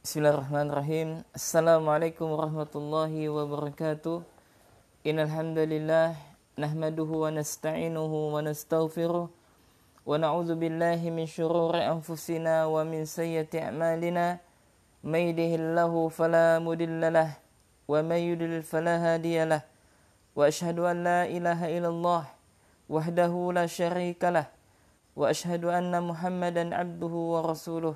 Bismillahirrahmanirrahim. Assalamualaikum warahmatullahi wabarakatuh. Innal hamdalillah nahmaduhu wa nasta'inuhu wa nastaghfiruh wa na'udzu billahi min shururi anfusina wa min sayyiati a'malina. May yahdihillahu fala mudhillalah wa may yudlil fala hadiyalah. Wa asyhadu an la ilaha illallah wahdahu la syarikalah wa asyhadu anna Muhammadan abduhu wa rasuluh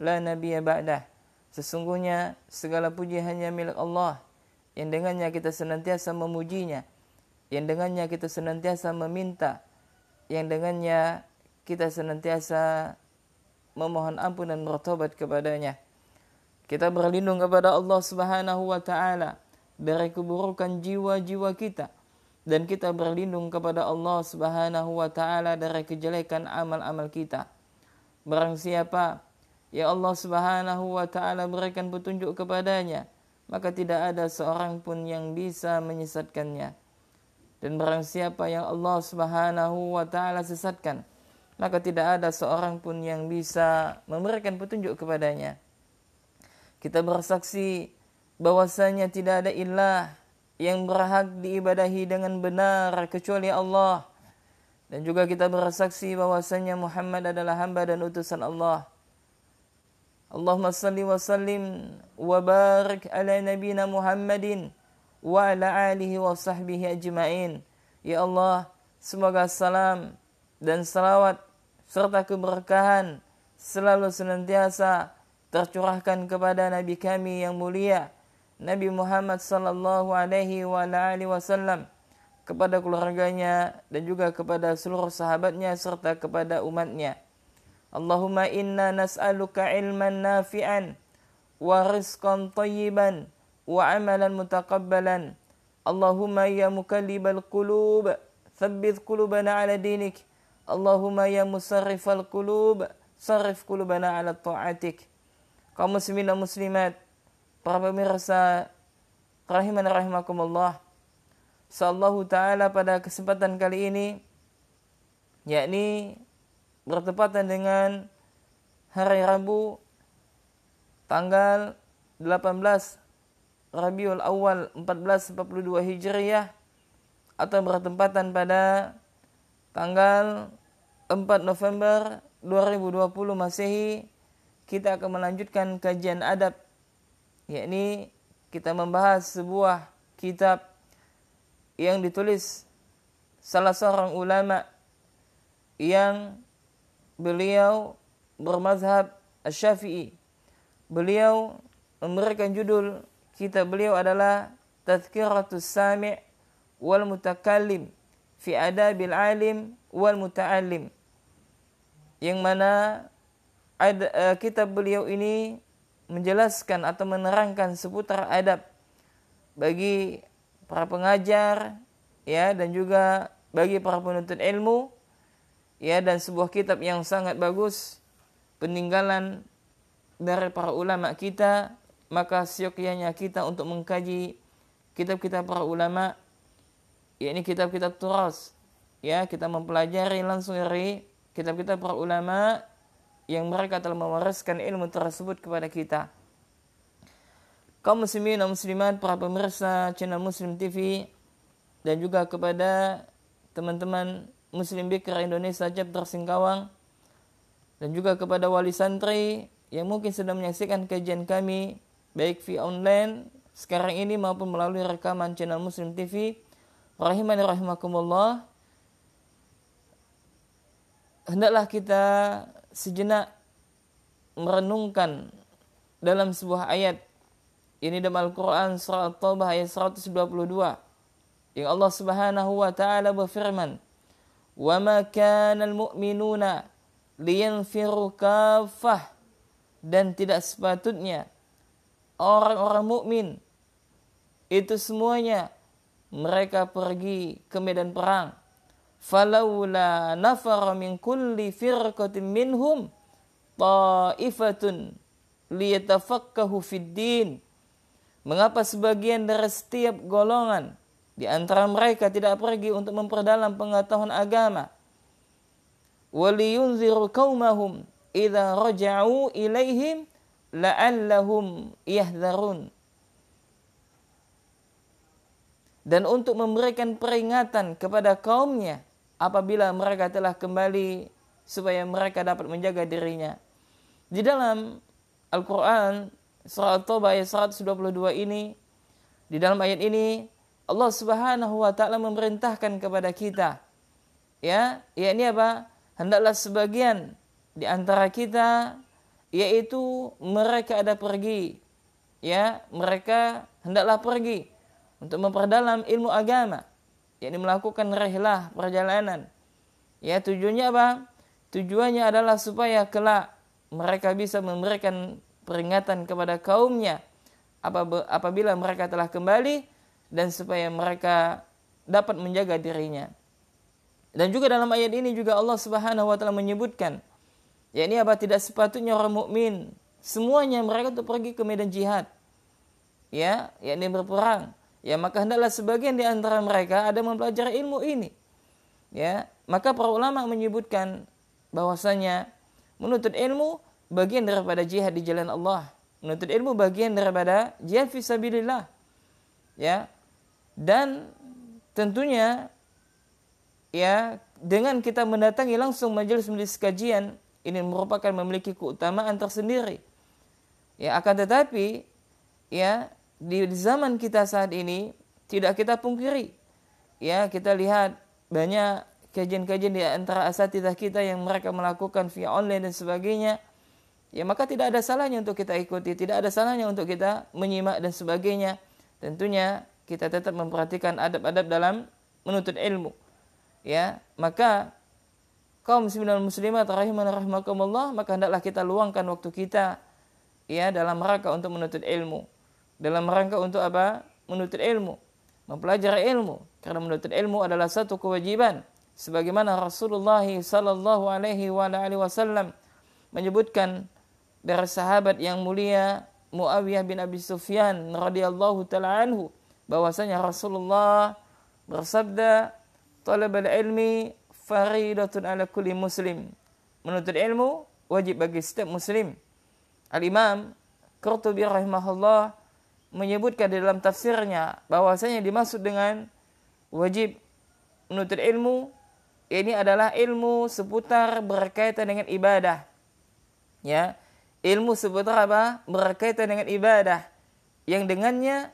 la nabiyya ba'dah. Sesungguhnya segala puji hanya milik Allah, yang dengannya kita senantiasa memujinya, yang dengannya kita senantiasa meminta, yang dengannya kita senantiasa memohon ampun dan bertobat kepadanya. Kita berlindung kepada Allah Subhanahu wa taala dari keburukan jiwa-jiwa kita, dan kita berlindung kepada Allah Subhanahu wa taala dari kejelekan amal-amal kita. Barang siapa ya Allah Subhanahu wa taala berikan petunjuk kepadanya, maka tidak ada seorang pun yang bisa menyesatkannya. Dan barang siapa yang Allah Subhanahu wa taala sesatkan, maka tidak ada seorang pun yang bisa memberikan petunjuk kepadanya. Kita bersaksi bahwasanya tidak ada ilah yang berhak diibadahi dengan benar kecuali Allah. Dan juga kita bersaksi bahwasanya Muhammad adalah hamba dan utusan Allah. Allahumma salli wa sallim wa barik ala nabiyina Muhammadin wa ala alihi wa sahbihi ajma'in. Ya Allah, semoga salam dan salawat serta keberkahan selalu senantiasa tercurahkan kepada Nabi kami yang mulia, Nabi Muhammad sallallahu alaihi wa ala alihi wasallam, kepada keluarganya dan juga kepada seluruh sahabatnya serta kepada umatnya. Allahumma inna nas'aluka ilman nafi'an wa rizqan tayyiban wa amalan mutaqabbalan. Allahumma ya mukallibal qulub tsabbit qulubana ala dinik. Allahumma ya musarrifal qulub sarrif qulubana ala ta'atik. Kaum muslimin dan muslimat, para pemirsa rahiman rahimakumullah, insyaallah taala pada kesempatan kali ini, yakni bertepatan dengan hari Rabu tanggal 18 Rabiul Awal 1442 Hijriah, atau bertepatan pada tanggal 4 November 2020 Masehi, kita akan melanjutkan kajian adab, yakni kita membahas sebuah kitab yang ditulis salah seorang ulama yang beliau bermazhab Asy-Syafi'i. Beliau memberikan judul kitab beliau adalah Tadhkiratus Sami' wal Mutakallim fi Adabil Alim wal Muta'allim, yang mana kitab beliau ini menjelaskan atau menerangkan seputar adab bagi para pengajar, ya, dan juga bagi para penuntut ilmu, ya, dan sebuah kitab yang sangat bagus, peninggalan dari para ulama kita. Maka seyogyanya kita untuk mengkaji kitab-kitab para ulama, yakni kitab-kitab turas, ya, kita mempelajari langsung dari kitab-kitab para ulama yang mereka telah mewariskan ilmu tersebut kepada kita. Kaum muslimin dan muslimat, para pemirsa channel Muslim TV, dan juga kepada teman-teman Muslim Bikra Indonesia chapter Singkawang, dan juga kepada wali santri yang mungkin sedang menyaksikan kajian kami baik via online sekarang ini maupun melalui rekaman channel Muslim TV, rahimani rahimakumullah. Hendaklah kita sejenak merenungkan dalam sebuah ayat ini dalam Al-Quran surah At-Taubah ayat 122, yang Allah Subhanahu wa taala berfirman, "Wa ma kana al-mu'minuna liyanfiru kaffah," dan tidak sepatutnya orang-orang mukmin itu semuanya mereka pergi ke medan perang. Falaula nafara min kulli firqatin minhum ta'ifatun liyatafaqahu fid din. Mengapa sebagian dari setiap golongan di antara mereka tidak pergi untuk memperdalam pengetahuan agama? Waliyunziru qaumahum idza raja'u ilaihim la'allahum yahdharun. Dan untuk memberikan peringatan kepada kaumnya apabila mereka telah kembali supaya mereka dapat menjaga dirinya. Di dalam Al-Quran surah At-Taubah ayat 122 ini, di dalam ayat ini Allah Subhanahu wa taala memerintahkan kepada kita, yakni apa? Hendaklah sebagian di antara kita, yaitu mereka ada pergi, mereka hendaklah pergi untuk memperdalam ilmu agama, yakni melakukan rihlah, perjalanan. Tujuannya apa? Tujuannya adalah supaya kelak mereka bisa memberikan peringatan kepada kaumnya apabila mereka telah kembali, dan supaya mereka dapat menjaga dirinya. Dan juga dalam ayat ini juga Allah Subhanahu wa taala menyebutkan, yakni apa? Tidak sepatutnya orang mukmin semuanya mereka untuk pergi ke medan jihad, yakni berperang. Maka hendaklah sebagian di antara mereka ada mempelajari ilmu ini. Maka para ulama menyebutkan bahwasanya menuntut ilmu bagian daripada jihad di jalan Allah. Menuntut ilmu bagian daripada jihad fisabilillah. Dan tentunya dengan kita mendatangi langsung majelis-majelis kajian ini merupakan memiliki keutamaan tersendiri. Akan tetapi di zaman kita saat ini tidak kita pungkiri. Kita lihat banyak kajian-kajian di antara asatidzah kita yang mereka melakukan via online dan sebagainya. Maka tidak ada salahnya untuk kita ikuti, tidak ada salahnya untuk kita menyimak dan sebagainya. Tentunya kita tetap memperhatikan adab-adab dalam menuntut ilmu. Maka kaum muslimin dan muslimat rahimakumullah, maka hendaklah kita luangkan waktu kita dalam rangka untuk menuntut ilmu. Dalam rangka untuk apa? Menuntut ilmu, mempelajari ilmu. Karena menuntut ilmu adalah satu kewajiban. Sebagaimana Rasulullah sallallahu alaihi wasallam menyebutkan dari sahabat yang mulia Muawiyah bin Abi Sufyan radhiyallahu taala anhu, bahwasanya Rasulullah bersabda, "Talabul ilmi faridatun ala kulli muslim." Menuntut ilmu wajib bagi setiap muslim. Al-Imam Qurtubi rahimahullah menyebutkan di dalam tafsirnya bahwasanya dimaksud dengan wajib menuntut ilmu ini adalah ilmu seputar berkaitan dengan ibadah. Ilmu seputar apa? Berkaitan dengan ibadah yang dengannya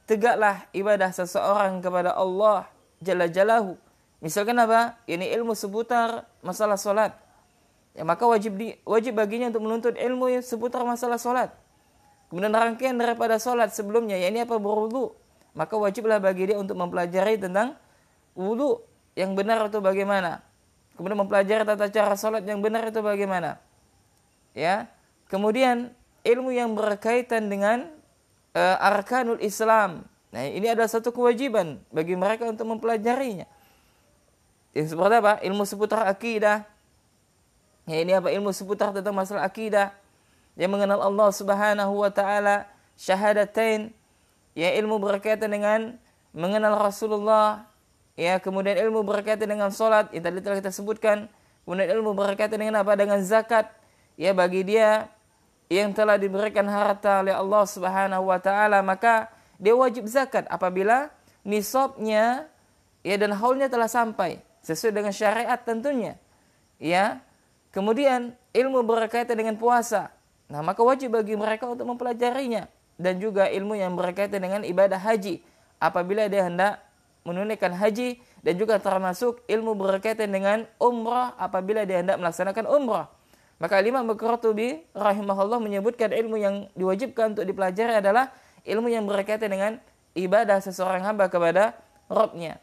tegaklah ibadah seseorang kepada Allah Jalla Jalaluhu. Misalkan apa? Ini ilmu seputar masalah solat. Maka wajib baginya untuk menuntut ilmu seputar masalah solat. Kemudian rangkaian daripada solat sebelumnya, ini apa? Berwudu. Maka wajiblah bagi dia untuk mempelajari tentang wudu yang benar itu bagaimana. Kemudian mempelajari tata cara solat yang benar itu bagaimana. Kemudian ilmu yang berkaitan dengan arkanul Islam. Nah, ini adalah satu kewajiban bagi mereka untuk mempelajarinya. Yang seperti apa? Ilmu seputar akidah. Ini apa? Ilmu seputar tentang masalah akidah. Yang mengenal Allah Subhanahu wa taala, syahadatain. Ilmu berkaitan dengan mengenal Rasulullah. Kemudian ilmu berkaitan dengan salat, yang tadi telah kita sebutkan. Kemudian ilmu berkaitan dengan apa? Dengan zakat. Bagi dia yang telah diberikan harta oleh Allah Subhanahu wa taala, maka dia wajib zakat apabila nisabnya dan haulnya telah sampai sesuai dengan syariat tentunya. Kemudian ilmu berkaitan dengan puasa. Nah, maka wajib bagi mereka untuk mempelajarinya, dan juga ilmu yang berkaitan dengan ibadah haji apabila dia hendak menunaikan haji, dan juga termasuk ilmu berkaitan dengan umrah apabila dia hendak melaksanakan umrah. Maka Imam Qurtubi rahimahullah menyebutkan ilmu yang diwajibkan untuk dipelajari adalah ilmu yang berkaitan dengan ibadah seseorang hamba kepada Rabb-nya.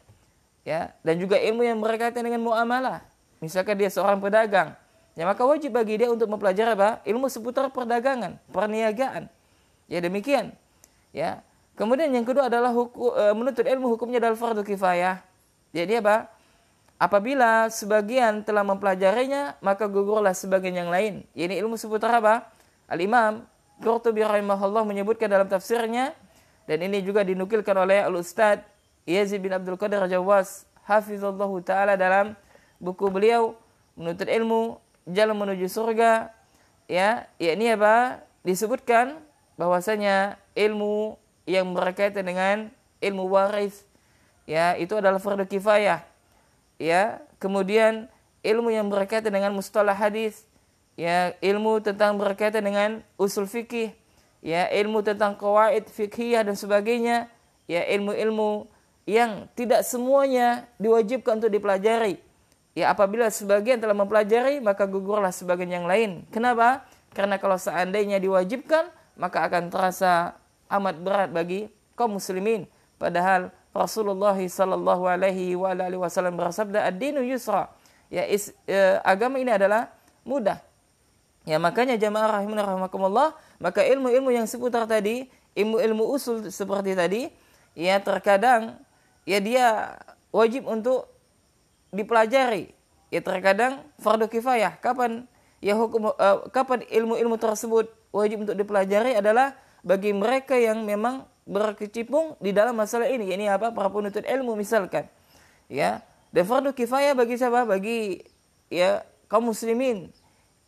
Dan juga ilmu yang berkaitan dengan muamalah. Misalkan dia seorang pedagang, maka wajib bagi dia untuk mempelajari apa? Ilmu seputar perdagangan, perniagaan. Demikian. Kemudian yang kedua adalah menuntut ilmu hukumnya adalah fardu kifayah. Jadi apa? Apabila sebagian telah mempelajarinya, maka gugurlah sebagian yang lain. Ini ilmu seputar apa? Al-Imam Qurtubi rahimahullah menyebutkan dalam tafsirnya, dan ini juga dinukilkan oleh Al-Ustadz Yazid bin Abdul Qadir Jawas hafizallahu ta'ala dalam buku beliau Menuntut Ilmu Jalan Menuju Surga. Ini apa? disebutkan bahwasanya ilmu yang berkaitan dengan ilmu waris, ya, itu adalah fardu kifayah. Ya, kemudian ilmu yang berkaitan dengan mustalah hadis, ya, ilmu tentang berkaitan dengan usul fikih, ya, ilmu tentang qawaid fikhiyah dan sebagainya, ya, ilmu-ilmu yang tidak semuanya diwajibkan untuk dipelajari. Ya, apabila sebagian telah mempelajari, maka gugurlah sebagian yang lain. Kenapa? Karena kalau seandainya diwajibkan, maka akan terasa amat berat bagi kaum muslimin. Padahal Rasulullah sallallahu alaihi wasallam bersabda, ad-dinu yusra. Ya, agama ini adalah mudah. Ya, makanya jamaah rahimana rahimakumullah, maka ilmu-ilmu yang seputar tadi, ilmu-ilmu usul seperti tadi, ya, terkadang ya dia wajib untuk dipelajari. Ya, terkadang fardu kifayah. Kapan ya kapan ilmu-ilmu tersebut wajib untuk dipelajari adalah bagi mereka yang memang berkecimpung di dalam masalah ini. Ini apa? Para penuntut ilmu misalkan. Ya, dan fardu kifayah bagi siapa? Bagi ya kaum muslimin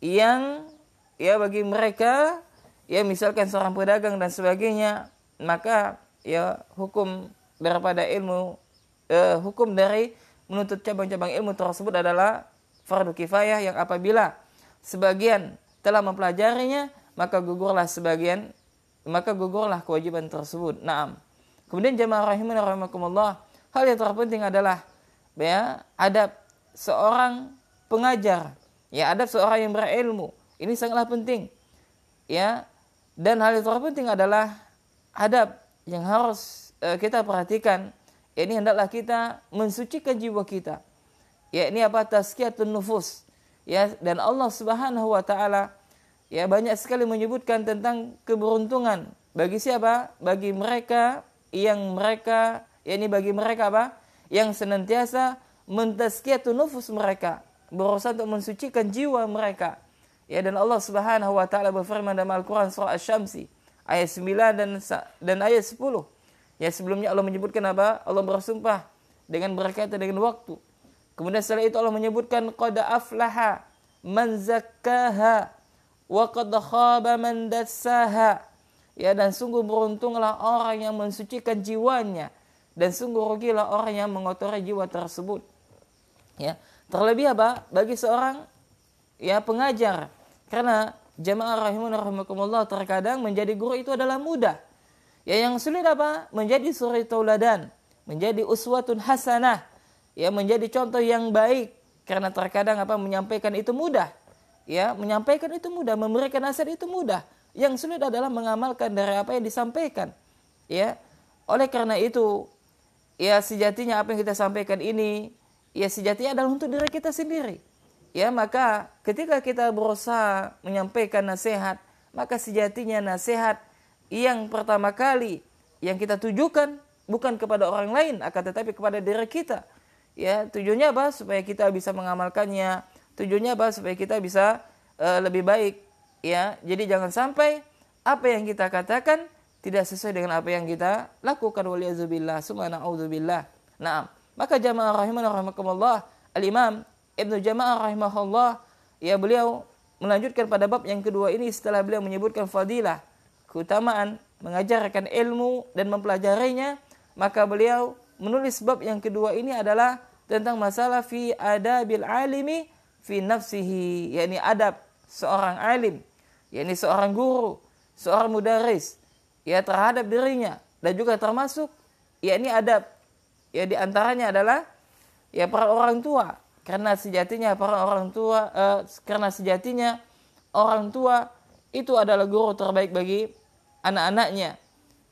yang ya bagi mereka ya misalkan seorang pedagang dan sebagainya, maka ya hukum daripada ilmu hukum dari menuntut cabang-cabang ilmu tersebut adalah fardu kifayah, yang apabila sebagian telah mempelajarinya maka gugurlah kewajiban tersebut. Naam. Kemudian jamaah rahimana rahimakumullah, hal yang terpenting adalah ya adab seorang pengajar, ya adab seorang yang berilmu. Ini sangatlah penting. Ya. Dan hal yang terpenting adalah adab yang harus kita perhatikan. Ini hendaklah kita mensucikan jiwa kita. Ya, ini apa? Tazkiyatun nufus. Ya, dan Allah Subhanahu wa taala ya banyak sekali menyebutkan tentang keberuntungan bagi siapa? Bagi mereka bagi mereka apa? Yang senantiasa mentazkiyatun nufus mereka, berusaha untuk mensucikan jiwa mereka. Ya, dan Allah Subhanahu wa taala berfirman dalam Al-Qur'an surah Asy-Syamsi ayat 9 dan ayat 10. Ya, sebelumnya Allah menyebutkan apa? Allah bersumpah dengan berkaitan dengan waktu. Kemudian setelah itu Allah menyebutkan qad aflaha man zakkaha wa qad khaba man dassaha. Ya, dan sungguh beruntunglah orang yang mensucikan jiwanya, dan sungguh rugilah orang yang mengotori jiwa tersebut. Ya, terlebih apa? Bagi seorang ya pengajar. Karena jamaah rahimakumullah, terkadang menjadi guru itu adalah mudah. Ya, yang sulit apa? Menjadi suri tauladan, menjadi uswatun hasanah, ya, menjadi contoh yang baik. Karena terkadang apa? Menyampaikan itu mudah. Ya, menyampaikan itu mudah, memberikan nasihat itu mudah. Yang sulit adalah mengamalkan dari apa yang disampaikan. Ya, oleh karena itu, ya sejatinya apa yang kita sampaikan ini, ya sejatinya adalah untuk diri kita sendiri. Ya, maka ketika kita berusaha menyampaikan nasihat, maka sejatinya nasihat yang pertama kali yang kita tujukan bukan kepada orang lain, akan tetapi kepada diri kita. Ya, tujuannya apa? Supaya kita bisa mengamalkannya. Tujuannya apa? Supaya kita bisa lebih baik. Ya, jadi jangan sampai apa yang kita katakan tidak sesuai dengan apa yang kita lakukan. Waliyazubillah, summa na'udzubillah. Nah, maka jamaah rahimana rahimakumullah, Al-Imam Ibnu Jama'ah rahimahullah, ya beliau melanjutkan pada bab yang kedua ini setelah beliau menyebutkan fadilah, keutamaan mengajarkan ilmu dan mempelajarinya, maka beliau menulis bab yang kedua ini adalah tentang masalah fi adabil alimi fi nafsihi, yakni adab seorang alim, yakni seorang guru, seorang mudaris, ya terhadap dirinya, dan juga termasuk yakni adab, ya di antaranya adalah ya para orang tua. Karena sejatinya orang tua itu adalah guru terbaik bagi anak-anaknya.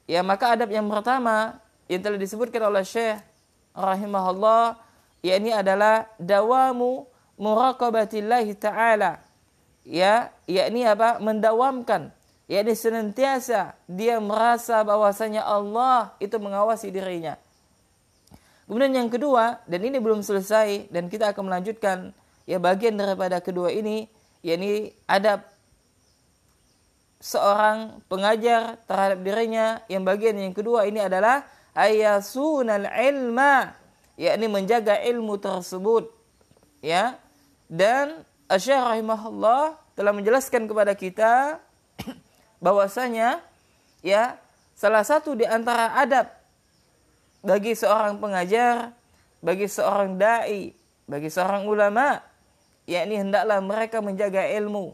Ya, maka adab yang pertama yang telah disebutkan oleh Syekh rahimahullah, yakni adalah dawamu muraqabatillahi ta'ala. Ya, yakni apa? Mendawamkan, yakni senantiasa dia merasa bahwasanya Allah itu mengawasi dirinya. Kemudian yang kedua, dan ini belum selesai dan kita akan melanjutkan ya bagian daripada kedua ini, yakni adab seorang pengajar terhadap dirinya. Yang bagian yang kedua ini adalah ayasunal ilma, yakni menjaga ilmu tersebut. Ya. Dan Asy-Syaikh rahimahullah telah menjelaskan kepada kita bahwasanya ya salah satu di antara adab bagi seorang pengajar, bagi seorang dai, bagi seorang ulama, yakni hendaklah mereka menjaga ilmu.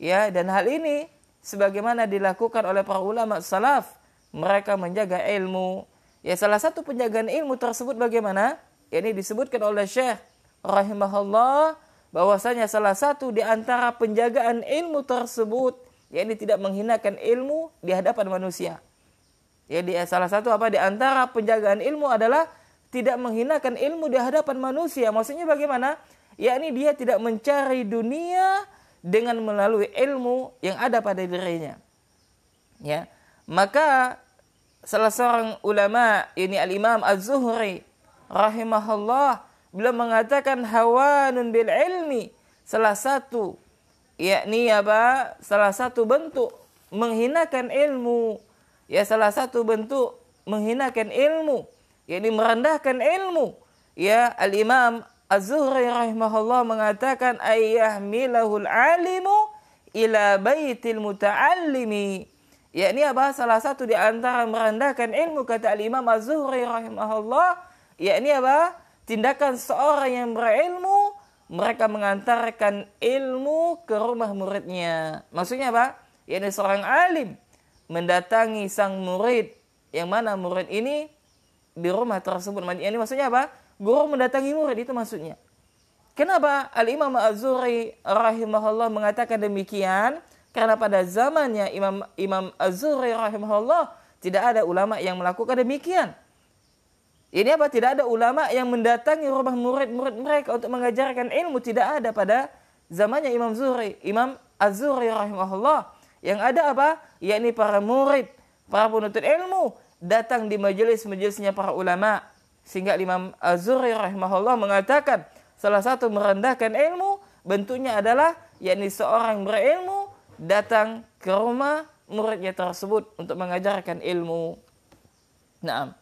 Ya, dan hal ini sebagaimana dilakukan oleh para ulama salaf, mereka menjaga ilmu. Ya, salah satu penjagaan ilmu tersebut bagaimana? Ini disebutkan oleh Syekh rahimahullah bahwasanya salah satu di antara penjagaan ilmu tersebut yakni tidak menghinakan ilmu di hadapan manusia. Jadi salah satu di antara penjagaan ilmu adalah tidak menghinakan ilmu di hadapan manusia. Maksudnya bagaimana? Yakni dia tidak mencari dunia dengan melalui ilmu yang ada pada dirinya. Ya. Maka salah seorang ulama ini Al-Imam Az-Zuhri rahimahullah beliau mengatakan hawanun bil ilmi, salah satu bentuk menghinakan ilmu, ya salah satu bentuk menghinakan ilmu, yakni merendahkan ilmu. Ya, Al-Imam Az-Zuhri rahimahullah mengatakan ayyahmilahul alimu ila baitil muta'allimi. Yakni salah satu di antara merendahkan ilmu, kata Al-Imam Az-Zuhri rahimahullah, yakni tindakan seorang yang berilmu, mereka mengantarkan ilmu ke rumah muridnya. Maksudnya yakni seorang alim mendatangi sang murid, yang mana murid ini di rumah tersebut. Ini maksudnya guru mendatangi murid, itu maksudnya. Kenapa Al-Imam Az-Zuhri rahimahullah mengatakan demikian? Karena pada zamannya Imam Az-Zuhri rahimahullah tidak ada ulama yang melakukan demikian. Ini tidak ada ulama yang mendatangi rumah murid-murid mereka untuk mengajarkan ilmu, tidak ada pada zamannya Imam Az-Zuhri rahimahullah. Yang ada yakni para murid, para penuntut ilmu datang di majelis-majelisnya para ulama. Sehingga Imam Az-Zuhri rahimahullah mengatakan salah satu merendahkan ilmu bentuknya adalah yakni seorang berilmu datang ke rumah muridnya tersebut untuk mengajarkan ilmu. Naam.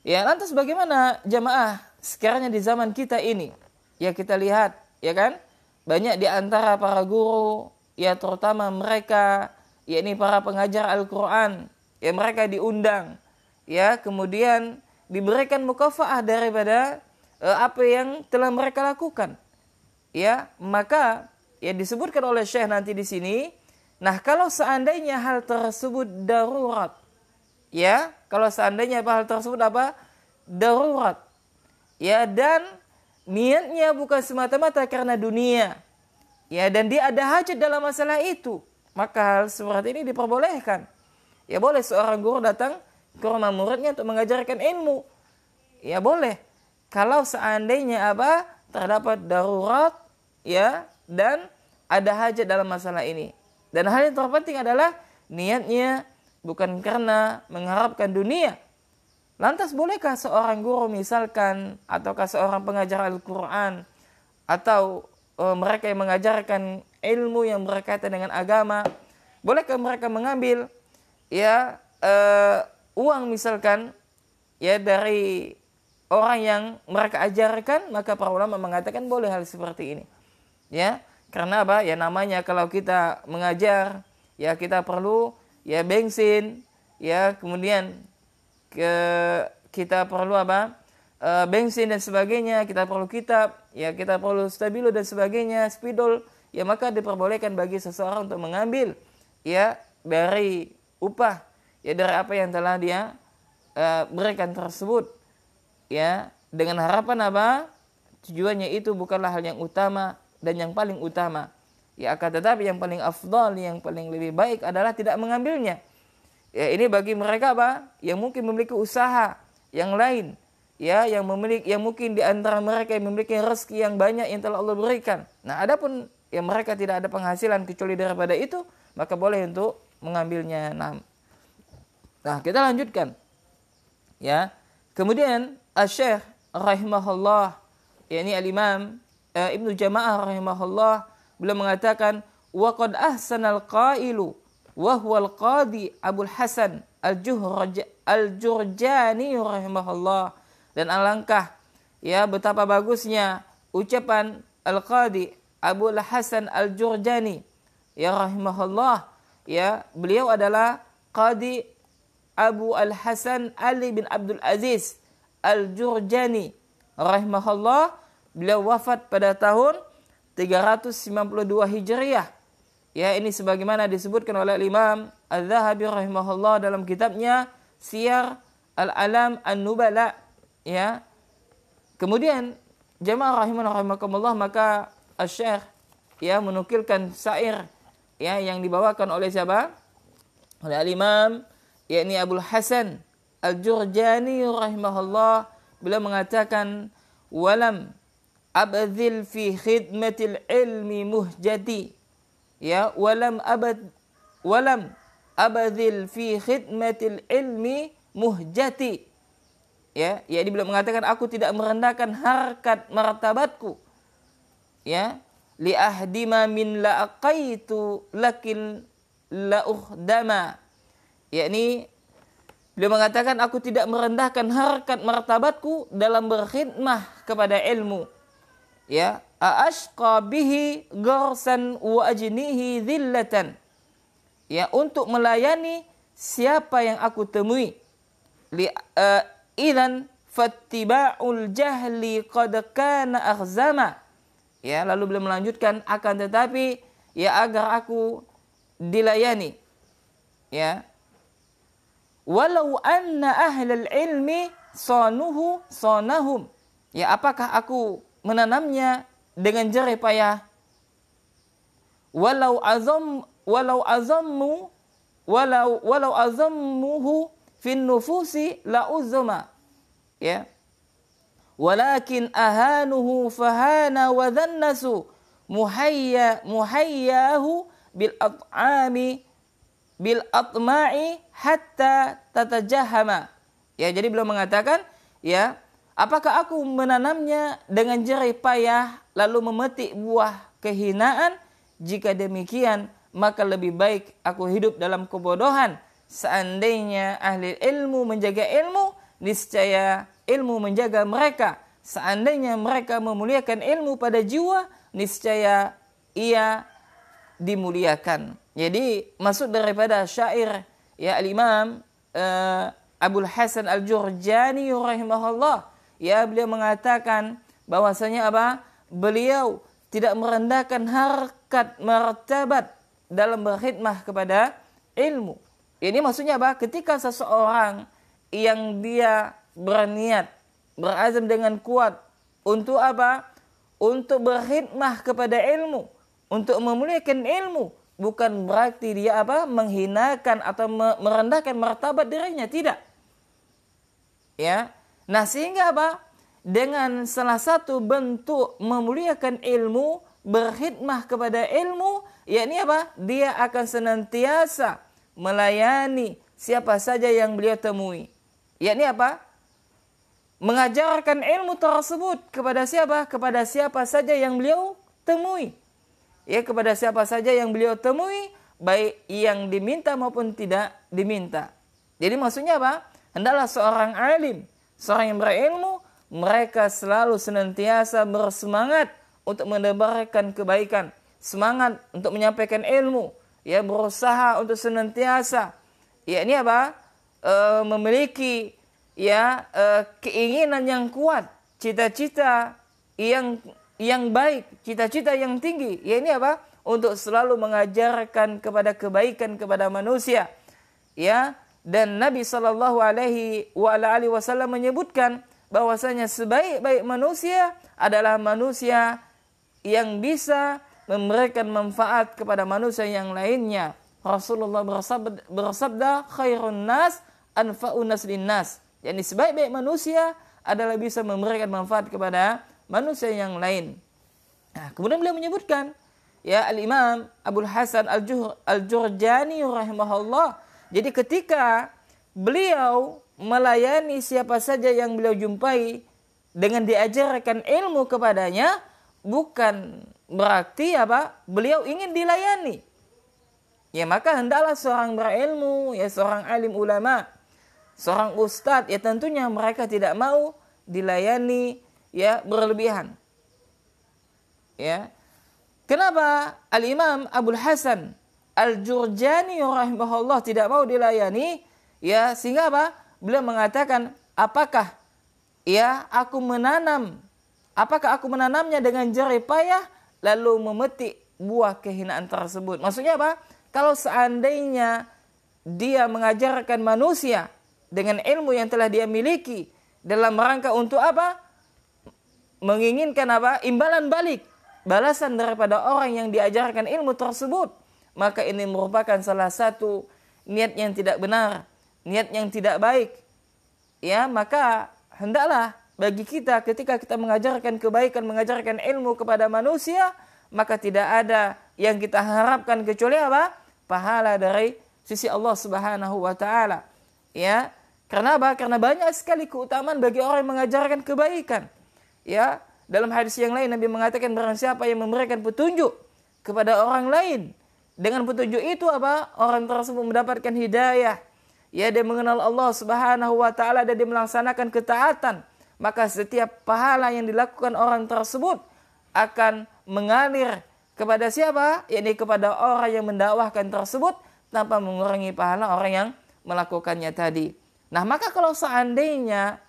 Ya, lantas bagaimana jamaah sekarang di zaman kita ini? Ya, kita lihat, ya kan? Banyak di antara para guru, ya terutama mereka, yakni para pengajar Al-Quran, ya mereka diundang, ya kemudian diberikan mukafaah daripada apa yang telah mereka lakukan. Ya, maka ya disebutkan oleh Syekh nanti di sini. Nah, kalau seandainya hal tersebut darurat, ya, kalau seandainya hal tersebut darurat, ya, dan niatnya bukan semata-mata karena dunia, ya, dan dia ada hajat dalam masalah itu, maka hal seperti ini diperbolehkan. Ya, boleh seorang guru datang ke rumah muridnya untuk mengajarkan ilmu. Ya, boleh. Kalau seandainya terdapat darurat, ya, dan ada hajat dalam masalah ini. Dan hal yang terpenting adalah niatnya bukan karena mengharapkan dunia. Lantas bolehkah seorang guru misalkan, ataukah seorang pengajar Al-Quran, atau mereka yang mengajarkan ilmu yang berkaitan dengan agama, bolehkah mereka mengambil ya uang misalkan ya dari orang yang mereka ajarkan? Maka para ulama mengatakan boleh hal seperti ini. Ya, karena ya namanya kalau kita mengajar, ya kita perlu ya bensin, ya kemudian kita perlu bensin dan sebagainya, kita perlu kitab, ya kita perlu stabilo dan sebagainya, spidol, ya maka diperbolehkan bagi seseorang untuk mengambil ya dari upah, ya dari apa yang telah dia berikan tersebut, ya dengan harapan tujuannya itu bukanlah hal yang utama dan yang paling utama, ya akan tetapi yang paling afdal, yang paling lebih baik adalah tidak mengambilnya. Ya, ini bagi mereka yang mungkin memiliki usaha yang lain, ya yang mungkin di antara mereka yang memiliki rezeki yang banyak yang telah Allah berikan. Nah, adapun yang mereka tidak ada penghasilan kecuali daripada itu, maka boleh untuk mengambilnya. Nah, kita lanjutkan. Ya. Kemudian Asy-Syaikh rahimahullah, yakni Al-Imam Ibnu Jama'ah rahimahullah, beliau mengatakan wa qad ahsanal qailu wa huwa al-qadi Abul Hasan Al-Jurjani rahimahullah. Dan alangkah ya betapa bagusnya ucapan Al-Qadi Abul Hasan Al-Jurjani ya rahimahullah, ya, beliau adalah Qadi Abu Al-Hasan Ali bin Abdul Aziz Al-Jurjani rahimahullah. Beliau wafat pada tahun 392 Hijriah. Ya, ini sebagaimana disebutkan oleh Imam Az-Zahabi rahimahullah dalam kitabnya Siyar Al-Alam An-Nubala. Ya. Kemudian jamaah rahimakumullah, maka Asy-Syaikh ya menukilkan syair ya yang dibawakan oleh siapa? Oleh Al-Imam yakni Abul Hasan Al-Jurjani rahimahullah. Beliau mengatakan, walam abdzil fi khidmatil ilmi muhjati, ya, walam abdzil fi khidmatil ilmi muhjati, ya, jadi beliau mengatakan aku tidak merendahkan harkat martabatku, ya, li ahdima min laqaitu lakin la uhdama, yakni beliau mengatakan aku tidak merendahkan harkat martabatku dalam berkhidmah kepada ilmu, ya, ashqa bihi gharsan wa ajnihi dhillatan, ya, untuk melayani siapa yang aku temui, idzan fattiba'ul jahli qad kana akhzama, ya, lalu beliau melanjutkan akan tetapi ya agar aku dilayani, ya, walau anna ahlal ilmi sanahum, ya, apakah aku menanamnya dengan jerih payah, walau azammuhu fin nufusi la uzma, ya, walakin ahanuhu fahana wa dhannasu muhayyahu bil atma'i hatta tatajahama, ya, jadi beliau mengatakan, ya, apakah aku menanamnya dengan jerih payah lalu memetik buah kehinaan? Jika demikian maka lebih baik aku hidup dalam kebodohan. Seandainya ahli ilmu menjaga ilmu, niscaya ilmu menjaga mereka. Seandainya mereka memuliakan ilmu pada jiwa, niscaya ia dimuliakan. Jadi maksud daripada syair ya Al-Imam Abul Hasan Al-Jurjani rahimahullah, ya, beliau mengatakan bahwasanya apa? Beliau tidak merendahkan harkat martabat dalam berkhidmah kepada ilmu. Ini maksudnya apa? Ketika seseorang yang dia berniat, berazam dengan kuat untuk apa? Untuk berkhidmah kepada ilmu, untuk memuliakan ilmu, bukan berarti dia apa? Menghinakan atau merendahkan martabat dirinya, tidak. Ya. Nah, sehingga apa? Dengan salah satu bentuk memuliakan ilmu, berkhidmah kepada ilmu, yakni apa? Dia akan senantiasa melayani siapa saja yang beliau temui. Yakni apa? Mengajarkan ilmu tersebut kepada siapa? Kepada siapa saja yang beliau temui. Ya, kepada siapa saja yang beliau temui, baik yang diminta maupun tidak diminta. Jadi maksudnya apa? Hendaklah seorang alim, seorang yang berilmu, mereka selalu senantiasa bersemangat untuk menebarkan kebaikan, semangat untuk menyampaikan ilmu, ya, berusaha untuk senantiasa, ya, ini apa? Memiliki ya keinginan yang kuat, cita-cita yang baik, cita-cita yang tinggi, ya, ini apa? Untuk selalu mengajarkan kepada kebaikan kepada manusia, ya. Dan Nabi Shallallahu Alaihi Wasallam menyebutkan bahwasanya sebaik-baik manusia adalah manusia yang bisa memberikan manfaat kepada manusia yang lainnya. Rasulullah bersabda, khairun nas anfa'un nas linnas. Yani sebaik-baik manusia adalah bisa memberikan manfaat kepada manusia yang lain. Nah, kemudian beliau menyebutkan, ya, Al-Imam Abul Hasan Al-Jurjani rahimahullah. Jadi ketika beliau melayani siapa saja yang beliau jumpai dengan diajarkan ilmu kepadanya, bukan berarti apa? Beliau ingin dilayani. Ya, maka hendaklah seorang berilmu, ya, seorang alim ulama, seorang ustadz, ya, tentunya mereka tidak mau dilayani, ya, berlebihan. Ya. Kenapa Al-Imam Abul Hasan Al-Jurjani rahimahullah tidak mau dilayani, ya, sehingga apa? Beliau mengatakan, apakah aku menanamnya dengan jerih payah lalu memetik buah kehinaan tersebut. Maksudnya apa? Kalau seandainya dia mengajarkan manusia dengan ilmu yang telah dia miliki dalam rangka untuk apa? Menginginkan apa? Imbalan balik, balasan daripada orang yang diajarkan ilmu tersebut, maka ini merupakan salah satu niat yang tidak benar, niat yang tidak baik. Ya, maka hendaklah bagi kita ketika kita mengajarkan kebaikan, mengajarkan ilmu kepada manusia, maka tidak ada yang kita harapkan kecuali apa? Pahala dari sisi Allah Subhanahu wa taala. Ya, karena apa? Karena banyak sekali keutamaan bagi orang yang mengajarkan kebaikan. Ya, dalam hadis yang lain Nabi mengatakan, barang siapa yang memberikan petunjuk kepada orang lain, dengan petunjuk itu apa? Orang tersebut mendapatkan hidayah. Ya, dia mengenal Allah Subhanahu wa taala dan dia melaksanakan ketaatan, maka setiap pahala yang dilakukan orang tersebut akan mengalir kepada siapa? Yakni kepada orang yang mendakwahkan tersebut tanpa mengurangi pahala orang yang melakukannya tadi. Nah, maka kalau seandainya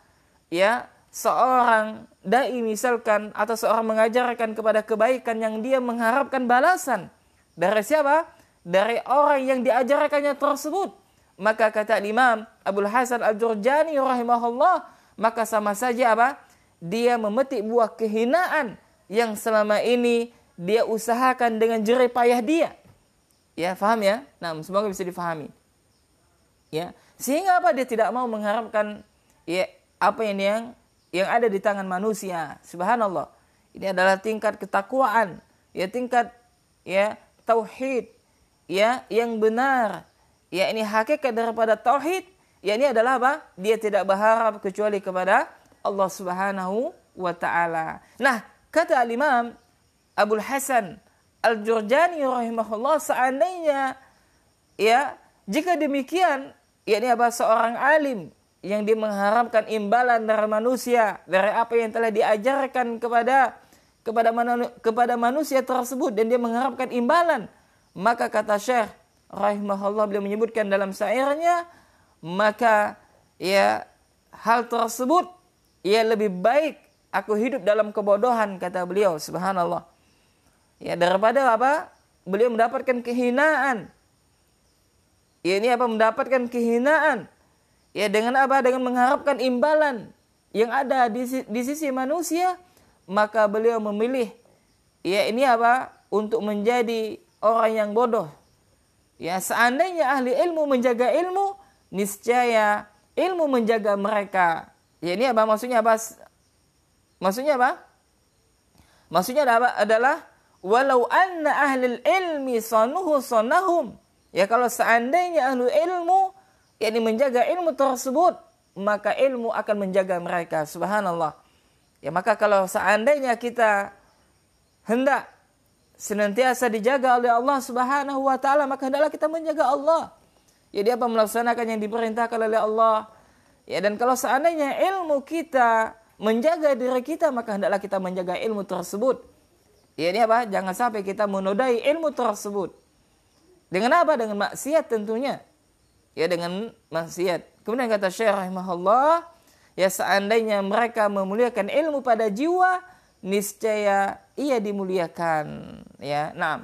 ya seorang dai misalkan atau seorang mengajarkan kepada kebaikan yang dia mengharapkan balasan dari siapa? Dari orang yang diajarkannya tersebut, maka kata Imam Abul Hasan Al-Jurjani rahimahullah, maka sama saja apa? Dia memetik buah kehinaan yang selama ini dia usahakan dengan jerih payah dia. Ya, faham ya? Nah, semoga bisa difahami. Ya, sehingga apa? Dia tidak mau mengharapkan ya apa yang ada di tangan manusia. Subhanallah. Ini adalah tingkat ketakwaan, ya, tingkat ya tauhid, ya, yang benar. Ya, ini hakikat daripada tauhid. Ya, ini adalah apa? Dia tidak berharap kecuali kepada Allah Subhanahu wa taala. Nah, kata Imam Abul Hasan Al-Jurjani rahimahullah, seandainya ya jika demikian, yakni apa? Seorang alim yang dia mengharapkan imbalan dari manusia dari apa yang telah diajarkan kepada manusia tersebut dan dia mengharapkan imbalan, maka kata Syekh rahimahullah, beliau menyebutkan dalam syairnya, maka ya hal tersebut ya lebih baik aku hidup dalam kebodohan, kata beliau. Subhanallah. Ya, daripada apa? Beliau mendapatkan kehinaan. Ya, ini apa? Mendapatkan kehinaan. Ya, dengan apa? Dengan mengharapkan imbalan yang ada di sisi manusia, maka beliau memilih ya ini apa? Untuk menjadi orang yang bodoh. Ya, seandainya ahli ilmu menjaga ilmu, niscaya ilmu menjaga mereka. Ya, ini apa? Maksudnya apa? Maksudnya adalah walau anna ahlul ilmi sanuhu sanahum. Ya, kalau seandainya ahli ilmu yakni menjaga ilmu tersebut, maka ilmu akan menjaga mereka. Subhanallah. Ya, maka kalau seandainya kita hendak senantiasa dijaga oleh Allah Subhanahu wa taala, maka hendaklah kita menjaga Allah. Jadi apa? Melaksanakan yang diperintahkan oleh Allah. Ya, dan kalau seandainya ilmu kita menjaga diri kita, maka hendaklah kita menjaga ilmu tersebut. Ya, ini apa? Jangan sampai kita menodai ilmu tersebut. Dengan apa? Dengan maksiat tentunya. Ya, dengan maksiat. Kemudian kata Syekh rahimahullah, ya seandainya mereka memuliakan ilmu pada jiwa, niscaya ia dimuliakan. Ya, nah.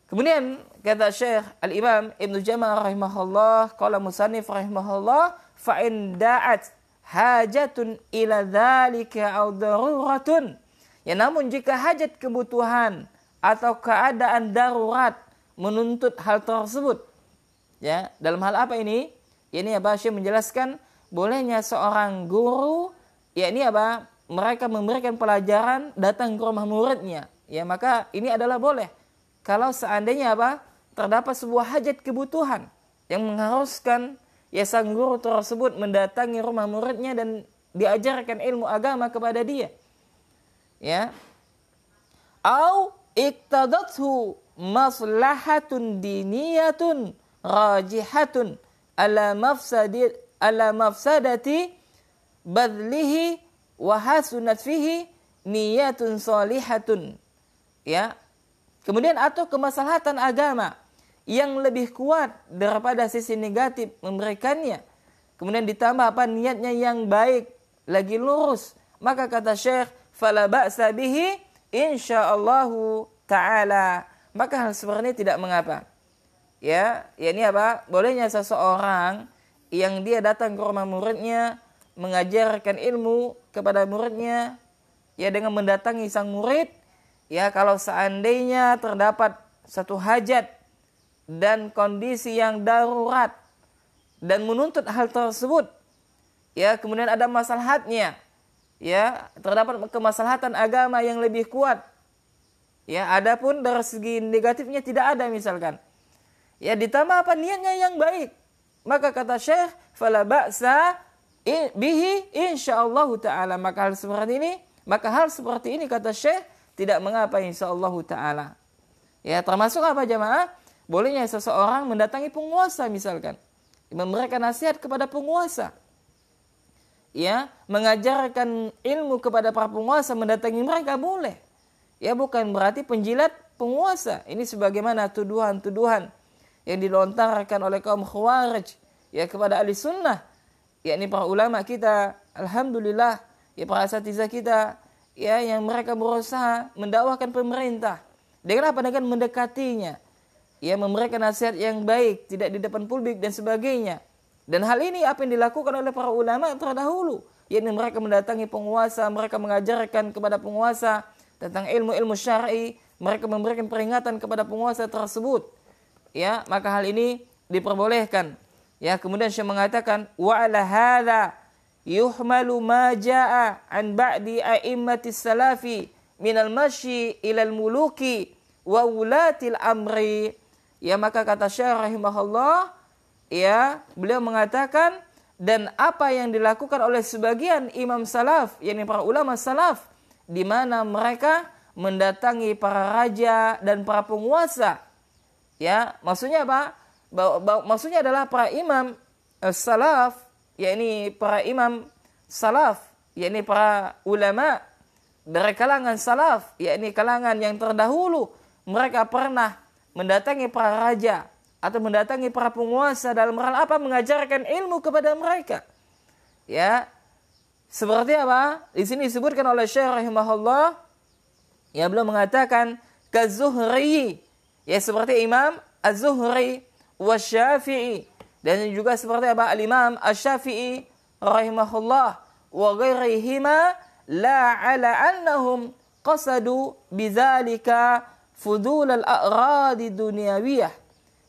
Kemudian kata Syekh Al-Imam Ibnu Jamal rahimahullah, qala musannif rahimahullah, fa in da'at hajatun ila dzalika aw daruratun. Ya, namun jika hajat kebutuhan atau keadaan darurat menuntut hal tersebut. Ya, dalam hal apa ini? Ini apa? Syekh menjelaskan bolehnya seorang guru, ya ini apa? Mereka memberikan pelajaran datang ke rumah muridnya. Ya, maka ini adalah boleh. Kalau seandainya apa? Terdapat sebuah hajat kebutuhan yang mengharuskan ya sang guru tersebut mendatangi rumah muridnya dan diajarkan ilmu agama kepada dia. Ya. Au iktadathu maslahatun diniyatun rajihatun ala mafsadati badlihi wa hasunat fihi niyatun salihatun. Ya. Kemudian atau kemaslahatan agama yang lebih kuat daripada sisi negatif memberikannya. Kemudian ditambah apa, niatnya yang baik, lagi lurus, maka kata Syekh, fala ba'sa bihi insyaallahu taala. Maka hal seperti ini tidak mengapa. Ya ini apa? Bolehnya seseorang yang dia datang ke rumah muridnya, mengajarkan ilmu kepada muridnya, ya dengan mendatangi sang murid, ya kalau seandainya terdapat satu hajat dan kondisi yang darurat dan menuntut hal tersebut, ya kemudian ada maslahatnya, ya terdapat kemaslahatan agama yang lebih kuat, ya adapun dari segi negatifnya tidak ada misalkan, ya ditambah apa, niatnya yang baik, maka kata Syekh fala ba'sa bihi insyaallah taala. Maka hal seperti ini kata Syekh tidak mengapa insyaallah taala. Ya termasuk apa jamaah? Bolehnya seseorang mendatangi penguasa misalkan, memberikan nasihat kepada penguasa, ya mengajarkan ilmu kepada para penguasa, mendatangi mereka boleh. Ya bukan berarti penjilat penguasa. Ini sebagaimana tuduhan-tuduhan yang dilontarkan oleh kaum Khawarij ya kepada ahli sunnah, yakni para ulama kita, alhamdulillah, ya para asatizah kita, ya yang mereka berusaha mendakwahkan pemerintah dengan apa? Dengan mendekatinya, ya memberikan nasihat yang baik, tidak di depan publik dan sebagainya. Dan hal ini apa yang dilakukan oleh para ulama terdahulu, yakni mereka mendatangi penguasa, mereka mengajarkan kepada penguasa tentang ilmu-ilmu syar'i, mereka memberikan peringatan kepada penguasa tersebut. Ya, maka hal ini diperbolehkan. Ya, kemudian Syekh mengatakan wa ala hadza yuhmalu ma jaa an ba'di a'immatis salafi minal masyi ilal muluki wa ulatil amri. Ya, maka kata Syekh rahimahullah, ya, beliau mengatakan dan apa yang dilakukan oleh sebagian imam salaf, yakni para ulama salaf, di mana mereka mendatangi para raja dan para penguasa. Ya, maksudnya apa? Maksudnya adalah para imam salaf, yakni para imam salaf, yakni para ulama dari kalangan salaf, yakni kalangan yang terdahulu, mereka pernah mendatangi para raja atau mendatangi para penguasa dalam hal apa? Mengajarkan ilmu kepada mereka. Ya, seperti apa? Di sini disebutkan oleh Syekh rahimahullah, ya beliau mengatakan kazuhri, ya seperti Imam Az-Zuhri wa Syafi'i, dan juga seperti apa? Al-Imam Asy-Syafi'i rahimahullah wa ghairihima la ala annahum qasadu bidzalika fudul al-a'rad dunyawiyah.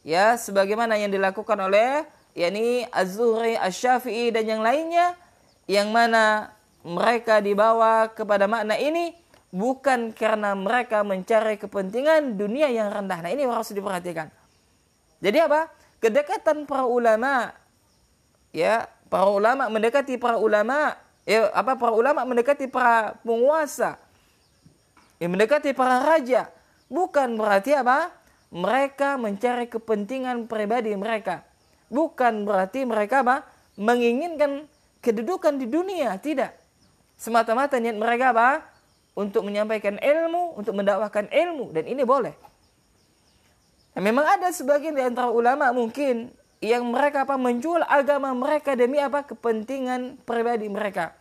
Ya, sebagaimana yang dilakukan oleh yakni Az-Zuhri, Asy-Syafi'i dan yang lainnya, yang mana mereka dibawa kepada makna ini bukan karena mereka mencari kepentingan dunia yang rendah. Nah, ini harus diperhatikan. Jadi apa? Kedekatan para ulama, ya, para ulama mendekati para ulama, ya, apa? Para ulama mendekati para penguasa, ya, mendekati para raja, bukan berarti apa? Mereka mencari kepentingan pribadi mereka. Bukan berarti mereka apa? Menginginkan kedudukan di dunia, tidak. Semata-mata niat mereka apa? Untuk menyampaikan ilmu, untuk mendakwahkan ilmu, dan ini boleh. Nah, memang ada sebagian di antara ulama mungkin yang mereka apa? Menjual agama mereka demi apa? Kepentingan pribadi mereka.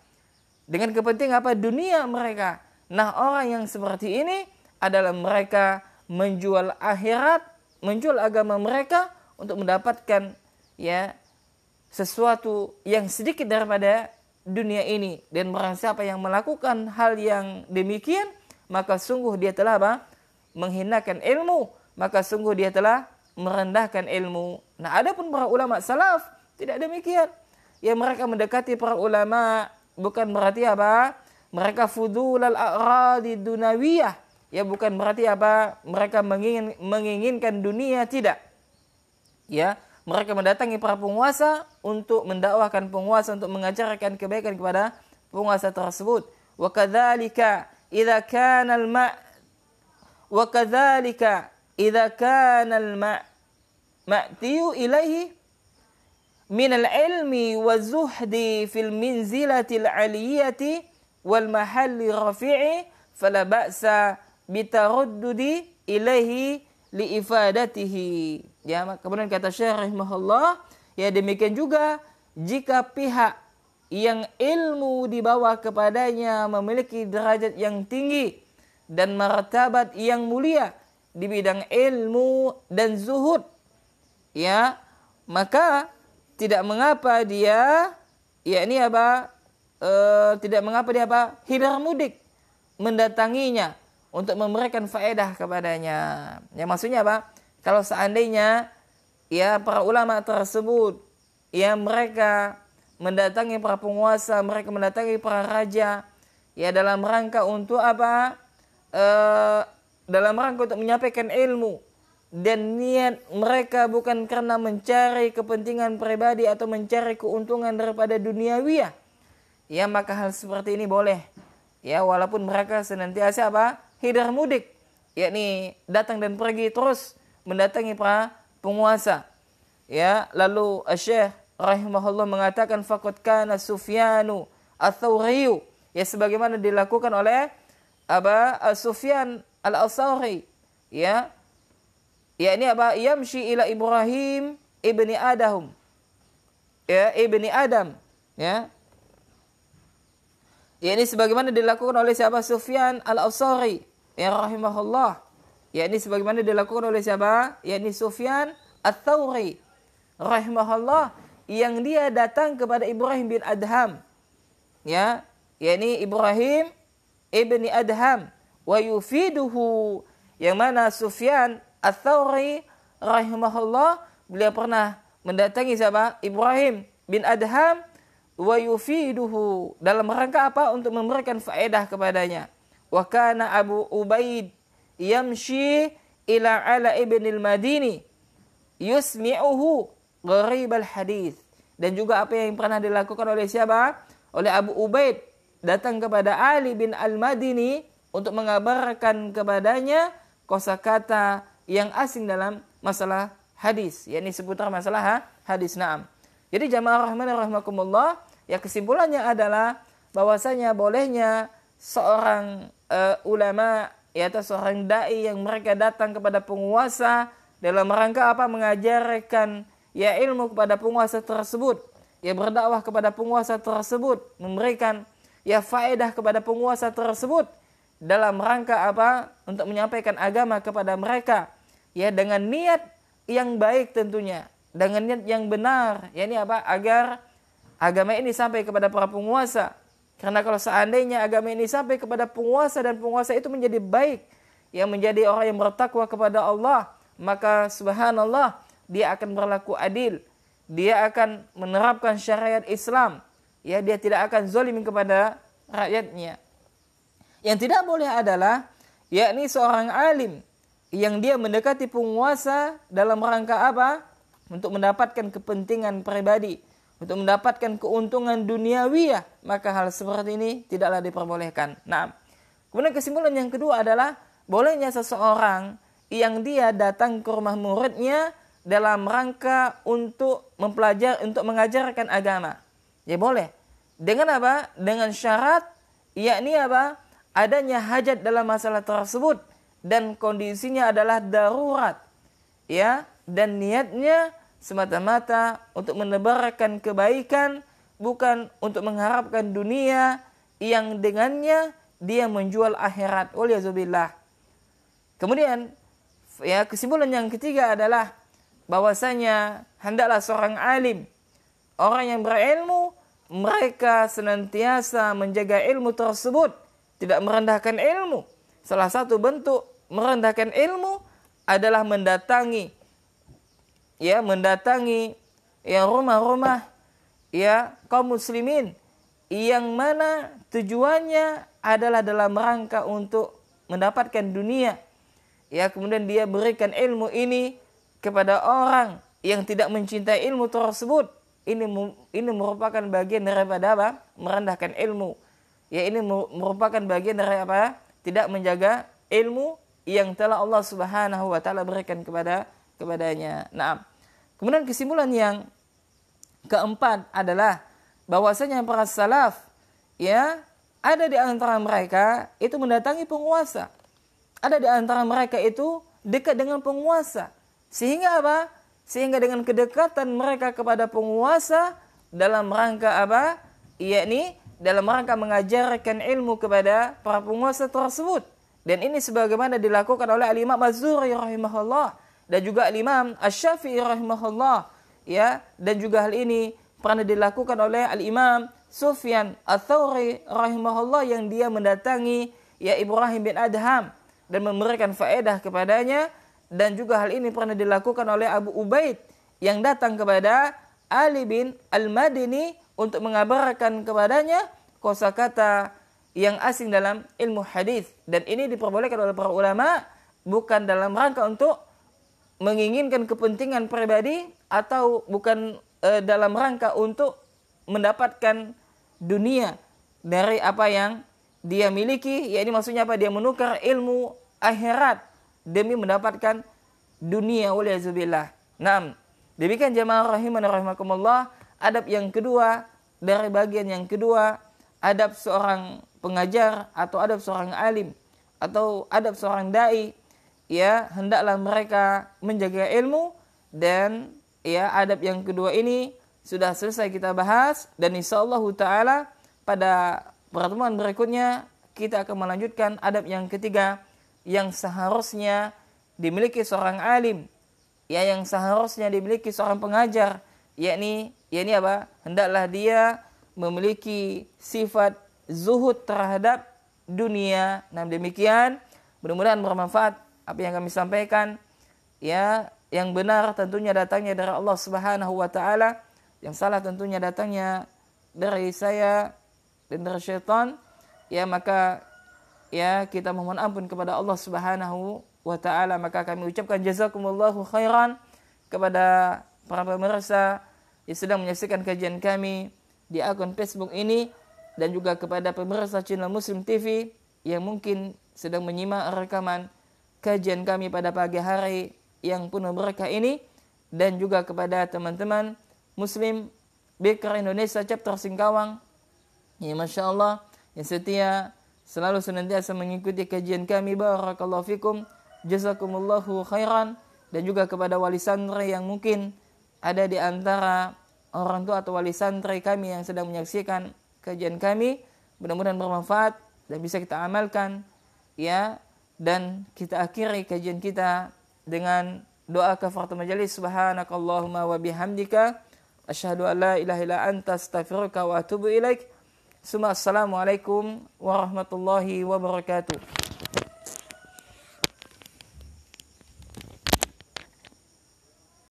Dengan kepentingan apa? Dunia mereka. Nah, orang yang seperti ini adalah mereka menjual akhirat, menjual agama mereka untuk mendapatkan ya sesuatu yang sedikit daripada dunia ini. Dan barang siapa yang melakukan hal yang demikian, maka sungguh dia telah apa? Menghinakan ilmu, maka sungguh dia telah merendahkan ilmu. Nah, adapun para ulama salaf tidak demikian. Ya, mereka mendekati para ulama bukan berarti apa? Mereka fudulal a'radi dunawiyah. Ya, bukan berarti apa? Mereka menginginkan dunia, tidak. Ya, mereka mendatangi para penguasa untuk mendakwahkan penguasa, untuk mengajarkan kebaikan kepada penguasa tersebut. Wa kadzalika idza kana al-ma'tiyu ilaihi min al-ilmi wa zuhdi fil minzilati al-'aliyyati wal mahalli rafi'i fala ba'sa bitaruddudi ilaihi liifadatihi. Ya, kemudian kata Syekh rahimahullah, ya demikian juga jika pihak yang ilmu dibawa kepadanya memiliki derajat yang tinggi dan martabat yang mulia di bidang ilmu dan zuhud, ya, maka tidak mengapa dia tidak mengapa dia hidar mudik mendatanginya untuk memberikan faedah kepadanya. Ya, maksudnya apa? Kalau seandainya ya para ulama tersebut ya mereka mendatangi para penguasa, mereka mendatangi para raja ya dalam rangka untuk apa? Dalam rangka untuk menyampaikan ilmu, dan niat mereka bukan karena mencari kepentingan pribadi atau mencari keuntungan daripada duniawiyah, ya maka hal seperti ini boleh, ya walaupun mereka senantiasa hidar mudik, yakni datang dan pergi terus mendatangi para penguasa. Ya, lalu Syekh rahimahullah mengatakan faqad kana Sufyanu ats-Tsauri, ya sebagaimana dilakukan oleh Sufyan al-Tsauri, ya ini yamshi ila Ibrahim ibni Adam, ya ibni Adam, ya ini sebagaimana dilakukan oleh siapa? Sufyan al-Tsauri ya rahimahullah, ya ini sebagaimana dilakukan oleh siapa? Yakni Sufyan ats-Tsauri rahimahullah, yang dia datang kepada Ibrahim bin Adham, ya yakni Ibrahim ibni Adham, wa yufiduhu, yang mana Sufyan ats-Tsauri rahimahullah beliau pernah mendatangi siapa? Ibrahim bin Adham, wa yufiduhu, dalam rangka apa? Untuk memberikan faedah kepadanya. Wa kana Abu Ubaid yamshi ila Ala ibn al-Madini yusmi'uhu gharib al-hadith, dan juga apa yang pernah dilakukan oleh siapa? Oleh Abu Ubaid, datang kepada Ali bin al-Madini untuk mengabarkan kepadanya kosakata yang asing dalam masalah hadis, yakni seputar masalah hadis. Naam. Jadi jamaah rahimani rahimakumullah, ya kesimpulannya adalah bahwasanya bolehnya seorang ulama ya atau seorang dai yang mereka datang kepada penguasa dalam rangka apa? Mengajarkan ya ilmu kepada penguasa tersebut, ya berdakwah kepada penguasa tersebut, memberikan ya faedah kepada penguasa tersebut dalam rangka apa? Untuk menyampaikan agama kepada mereka, ya dengan niat yang baik tentunya, dengan niat yang benar, yakni apa? Agar agama ini sampai kepada para penguasa. Karena kalau seandainya agama ini sampai kepada penguasa dan penguasa itu menjadi baik, yang menjadi orang yang bertakwa kepada Allah, maka subhanallah dia akan berlaku adil, dia akan menerapkan syariat Islam, ya dia tidak akan zalim kepada rakyatnya. Yang tidak boleh adalah yakni seorang alim yang dia mendekati penguasa dalam rangka apa? Untuk mendapatkan kepentingan pribadi, untuk mendapatkan keuntungan duniawiyah, maka hal seperti ini tidaklah diperbolehkan. Nah, kemudian kesimpulan yang kedua adalah bolehnya seseorang yang dia datang ke rumah muridnya dalam rangka untuk mempelajari, untuk mengajarkan agama. Ya boleh. Dengan apa? Dengan syarat yakni apa? Adanya hajat dalam masalah tersebut dan kondisinya adalah darurat, ya, dan niatnya semata-mata untuk menebarkan kebaikan, bukan untuk mengharapkan dunia yang dengannya dia menjual akhirat. Waliyadzubillah. Kemudian ya kesimpulan yang ketiga adalah bahwasanya hendaklah seorang alim, orang yang berilmu, mereka senantiasa menjaga ilmu tersebut, tidak merendahkan ilmu. Salah satu bentuk merendahkan ilmu adalah mendatangi rumah-rumah ya kaum muslimin yang mana tujuannya adalah dalam rangka untuk mendapatkan dunia. Ya, kemudian dia berikan ilmu ini kepada orang yang tidak mencintai ilmu tersebut. Ini merupakan bagian daripada apa? Merendahkan ilmu. Ya, ini merupakan bagian dari apa? Tidak menjaga ilmu yang telah Allah Subhanahu wa taala berikan kepadanya. Nah, kemudian kesimpulan yang keempat adalah bahwasanya para salaf ya ada di antara mereka itu mendatangi penguasa. ada di antara mereka itu dekat dengan penguasa. Sehingga apa? Sehingga dengan kedekatan mereka kepada penguasa dalam rangka apa? Yakni dalam rangka mengajarkan ilmu kepada para penguasa tersebut. Dan ini sebagaimana dilakukan oleh Al-Imam Az-Zuhri rahimahullah dan juga Al-Imam Asy-Syafi'i rahimahullah, ya, dan juga hal ini pernah dilakukan oleh Al-Imam Sufyan Ats-Tsauri rahimahullah yang dia mendatangi ya Ibrahim bin Adham dan memberikan faedah kepadanya, dan juga hal ini pernah dilakukan oleh Abu Ubaid yang datang kepada Ali bin Al-Madini untuk mengabarkan kepadanya kosakata yang asing dalam ilmu hadis. Dan ini diperbolehkan oleh para ulama bukan dalam rangka untuk menginginkan kepentingan pribadi atau bukan dalam rangka untuk mendapatkan dunia dari apa yang dia miliki, yakni maksudnya apa? Dia menukar ilmu akhirat demi mendapatkan dunia, waliyadzubillah. Naam. Demikian jamaah rahimana rahimakumullah, adab yang kedua dari bagian yang kedua, adab seorang pengajar atau adab seorang alim atau adab seorang dai, ya, hendaklah mereka menjaga ilmu. Dan ya, adab yang kedua ini sudah selesai kita bahas, dan insyaallah taala pada pertemuan berikutnya kita akan melanjutkan adab yang ketiga yang seharusnya dimiliki seorang alim, ya, yang seharusnya dimiliki seorang pengajar, yakni apa? Hendaklah dia memiliki sifat zuhud terhadap dunia. Nah, demikian, mudah-mudahan bermanfaat apa yang kami sampaikan, ya. Yang benar tentunya datangnya dari Allah Subhanahu wa taala, yang salah tentunya datangnya dari saya dan dari syaitan. Ya, maka ya kita mohon ampun kepada Allah Subhanahu wa taala. Maka kami ucapkan jazakumullahu khairan kepada para pemirsa yang sedang menyaksikan kajian kami di akun Facebook ini, dan juga kepada pemirsa channel Muslim TV yang mungkin sedang menyimak rekaman kajian kami pada pagi hari yang penuh berkah ini, dan juga kepada teman-teman Muslim Baker Indonesia chapter Singkawang, ya, Masya Allah, yang setia selalu senantiasa mengikuti kajian kami. Barakallahu fikum, jazakumullahu khairan. Dan juga kepada wali santri yang mungkin ada di antara orang tua atau wali santri kami yang sedang menyaksikan kajian kami, mudah-mudahan bermanfaat dan bisa kita amalkan, ya. Dan kita akhiri kajian kita dengan doa kafaratul majelis. Subhanakallahumma wa bihamdika asyhadu an la ilaha illa anta astaghfiruka wa atubu ilaik. Assalamualaikum warahmatullahi wabarakatuh.